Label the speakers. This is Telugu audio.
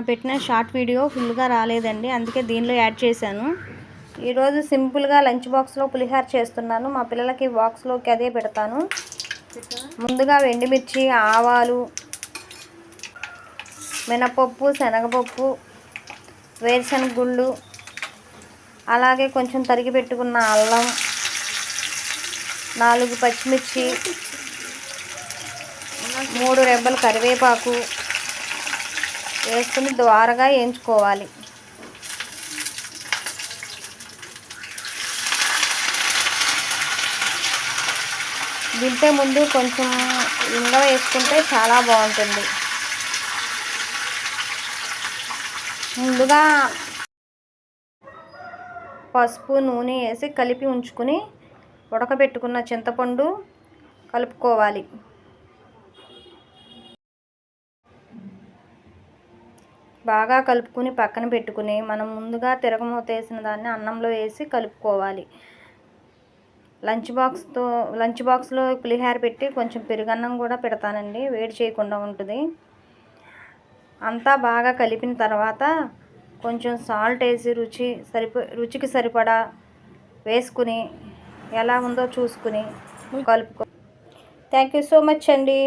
Speaker 1: పెట్టిన షార్ట్ వీడియో ఫుల్గా రాలేదండి, అందుకే దీనిలో యాడ్ చేశాను. ఈరోజు సింపుల్గా లంచ్ బాక్స్లో పులిహోర చేస్తున్నాను. మా పిల్లలకి బాక్స్లోకి అదే పెడతాను. ముందుగా ఎండుమిర్చి, ఆవాలు, మినపప్పు, శనగపప్పు, వేరుశనగ గుళ్ళు, అలాగే కొంచెం తరిగి పెట్టుకున్న అల్లం, 4 పచ్చిమిర్చి, 3 రెబ్బలు కరివేపాకు వేసుకుని ద్వారగా వేయించుకోవాలి. దింపే ముందు కొంచెం ఇంగ వేసుకుంటే చాలా బాగుంటుంది. ముందుగా పసుపు, నూనె వేసి కలిపి ఉంచుకుని ఉడకబెట్టుకున్న చింతపండు కలుపుకోవాలి. బాగా కలుపుకుని పక్కన పెట్టుకుని మనం ముందుగా తిరగమూత వేసిన దాన్ని అన్నంలో వేసి కలుపుకోవాలి. లంచ్ బాక్స్లో పులిహోర పెట్టి కొంచెం పెరుగన్నం కూడా పెడతానండి, వేడి చేయకుండా ఉంటుంది. అంతా బాగా కలిపిన తర్వాత కొంచెం సాల్ట్ వేసి రుచికి సరిపడా వేసుకుని ఎలా ఉందో చూసుకుని కలుపుకో. థ్యాంక్ యూ సో మచ్ అండి.